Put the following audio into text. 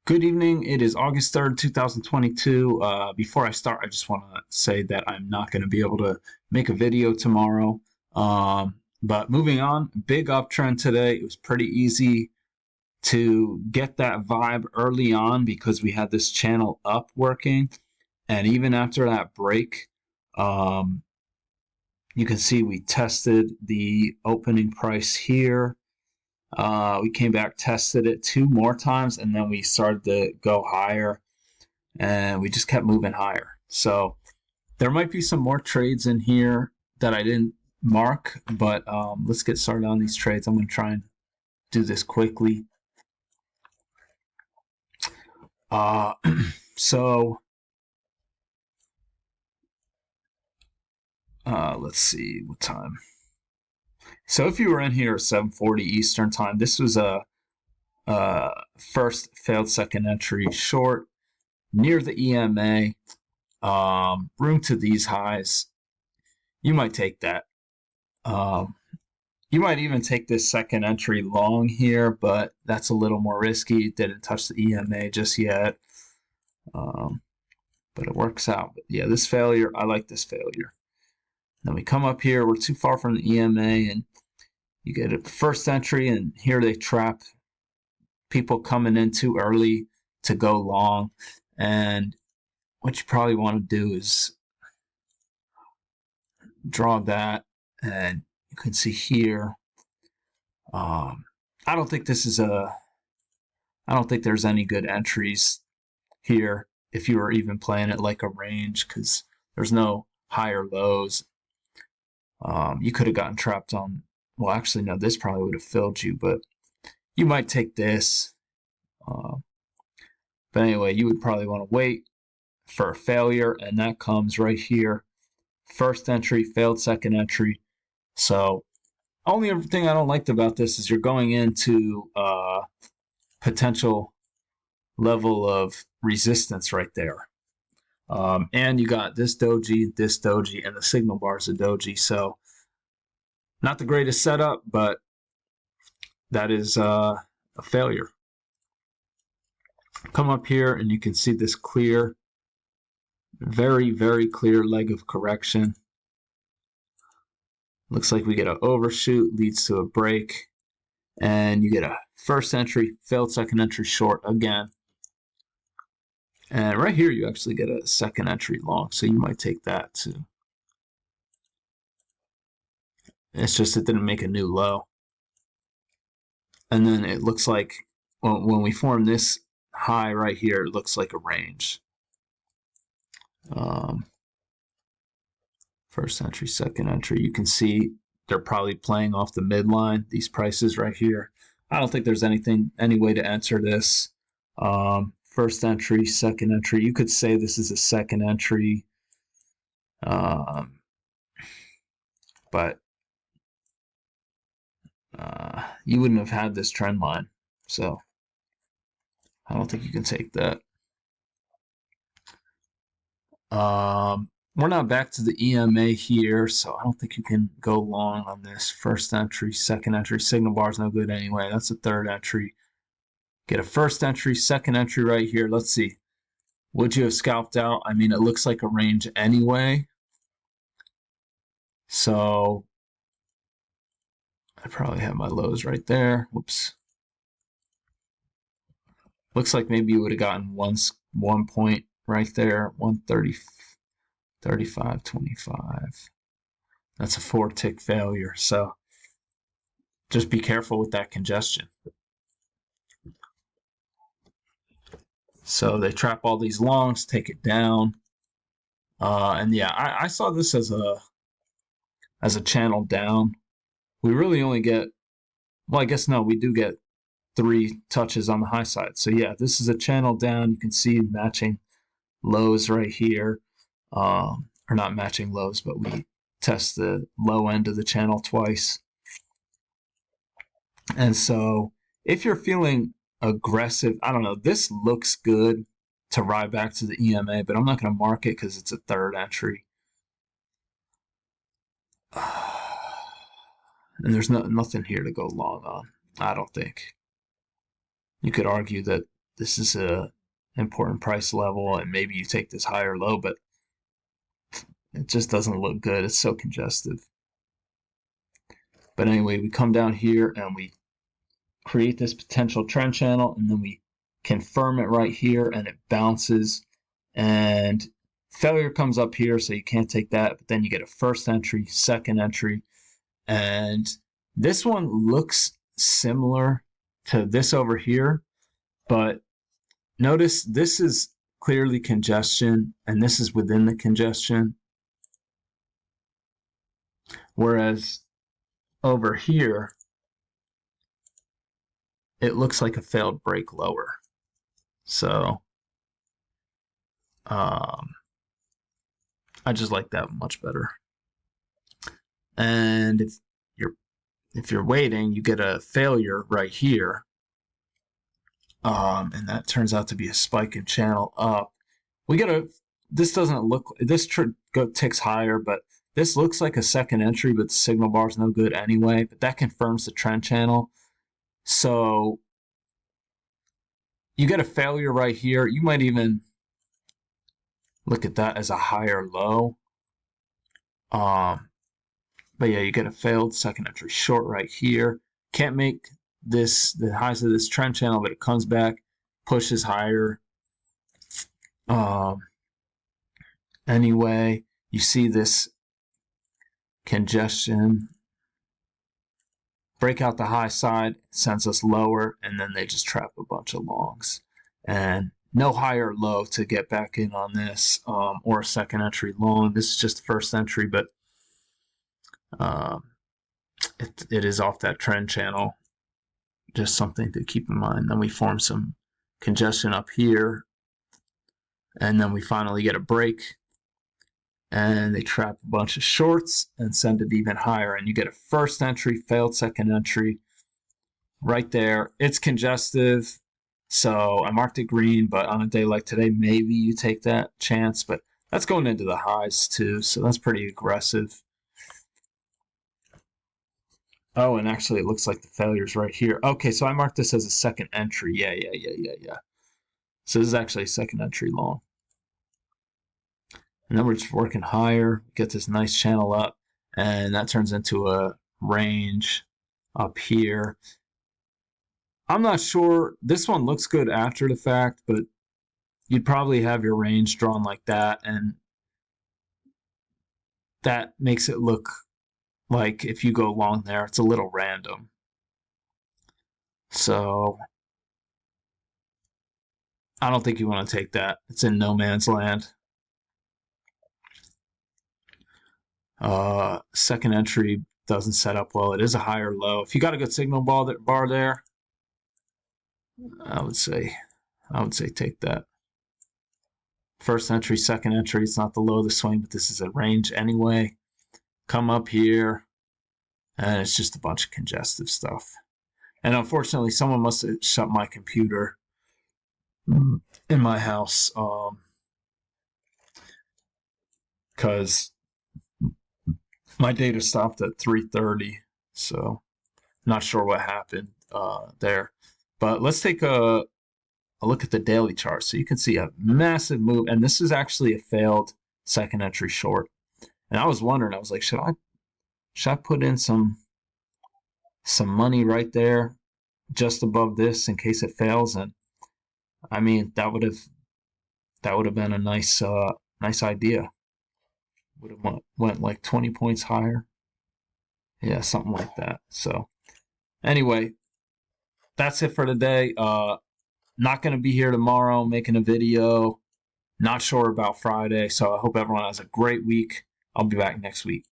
Good evening. It is August 3rd, 2022. Before I start, I just want to say that I'm not going to be able to make a video tomorrow. But moving on, big uptrend today. It was pretty easy to get that vibe early on because we had this channel up working. And even after that break, um, you can see we tested the opening price here. We came back, tested it two more times, and then we started to go higher, and we just kept moving higher. So there might be some more trades in here that I didn't mark, but let's get started on these trades. I'm going to try and do this quickly. Uh, so let's see what time. So if you were in here at 7:40 Eastern time, this was a first failed second entry short near the EMA. Room to these highs. You might take that. Um, you might even take this second entry long here, but that's a little more risky. It didn't touch the EMA just yet. But it works out. But yeah, this failure, I like this failure. Then we come up here, we're too far from the EMA, and you get a first entry, and here they trap people coming in too early to go long. And what you probably want to do is draw that, and you can see here. I don't think this is I don't think there's any good entries here if you were even playing it like a range because there's no higher lows. You could have gotten trapped on. Well, actually, no. This probably would have filled you, but you might take this. But anyway, you would probably want to wait for a failure, and that comes right here. First entry, failed second entry. So only thing I don't like about this is you're going into potential level of resistance right there. And you got this doji, and the signal bar is a doji. So not the greatest setup, but that is a failure. Come up here and you can see this clear, very, very clear leg of correction. Looks like we get an overshoot, leads to a break, and you get a first entry, failed second entry short again. And right here, you actually get a second entry long, so you might take that too. It's just it didn't make a new low. And then it looks like when we form this high right here, it looks like a range. First entry, second entry. You can see they're probably playing off the midline, these prices right here. I don't think there's any way to answer this. First entry, second entry. You could say this is a second entry. But you wouldn't have had this trend line. So I don't think you can take that. We're not back to the EMA here, so I don't think you can go long on this. First entry, second entry. Signal bar is no good anyway. That's a third entry. Get a first entry, second entry right here. Let's see. Would you have scalped out? I mean, it looks like a range anyway. So I probably have my lows right there. Whoops. Looks like maybe you would have gotten one point right there, 130, 35.25. That's a 4-tick failure. So just be careful with that congestion. So they trap all these longs, take it down. And yeah, I saw this as a channel down. We really only get, well, I guess no, we do get 3 touches on the high side. So yeah, this is a channel down. You can see matching lows right here. Or not matching lows, but we test the low end of the channel twice. And so if you're feeling aggressive, I don't know, this looks good to ride back to the EMA, but I'm not going to mark it because it's a third entry. And there's nothing here to go long on, I don't think. You could argue that this is a important price level, and maybe you take this high or low, but it just doesn't look good. It's so congested. But anyway, we come down here and we create this potential trend channel, and then we confirm it right here, and it bounces, and failure comes up here, so you can't take that. But then you get a first entry, second entry, and this one looks similar to this over here, but notice this is clearly congestion, and this is within the congestion, whereas over here it looks like a failed break lower. So I just like that much better. And if you're waiting, you get a failure right here, and that turns out to be a spike in channel up. We get a, this doesn't look, this ticks higher, but this looks like a second entry, but the signal bar is no good anyway. But that confirms the trend channel. So you get a failure right here. You might even look at that as a higher low. But yeah, you get a failed second entry short right here. Can't make this the highs of this trend channel, but it comes back, pushes higher. Anyway, you see this congestion break out the high side, sends us lower, and then they just trap a bunch of longs. And no higher low to get back in on this, or a second entry long. This is just the first entry, but it is off that trend channel. Just something to keep in mind. Then we form some congestion up here, and then we finally get a break, and they trap a bunch of shorts and send it even higher, and you get a first entry, failed second entry right there. It's congestive, so I marked it green, but on a day like today, maybe you take that chance, but that's going into the highs too, so that's pretty aggressive. Oh, and actually it looks like the failure's right here. Okay, so I marked this as a second entry. Yeah. So this is actually a second entry long. And then we're just working higher, get this nice channel up, and that turns into a range up here. I'm not sure. This one looks good after the fact, but you'd probably have your range drawn like that, and that makes it look like if you go long there, it's a little random. So I don't think you want to take that. It's in no man's land. Second entry doesn't set up well. It is a higher low. If you got a good signal bar there, I would say take that. First entry, second entry, it's not the low of the swing, but this is a range anyway. Come up here, and it's just a bunch of congestive stuff. And unfortunately, someone must have shut my computer in my house, because my data stopped at 3:30, so not sure what happened there. But let's take a look at the daily chart, so you can see a massive move, and this is actually a failed second entry short. And I was wondering, I was like, should I put in some money right there, just above this, in case it fails? And I mean, that would have been a nice idea. Would have went like 20 points higher. Yeah, something like that. So anyway, that's it for today. Not going to be here tomorrow making a video. Not sure about Friday. So I hope everyone has a great week. I'll be back next week.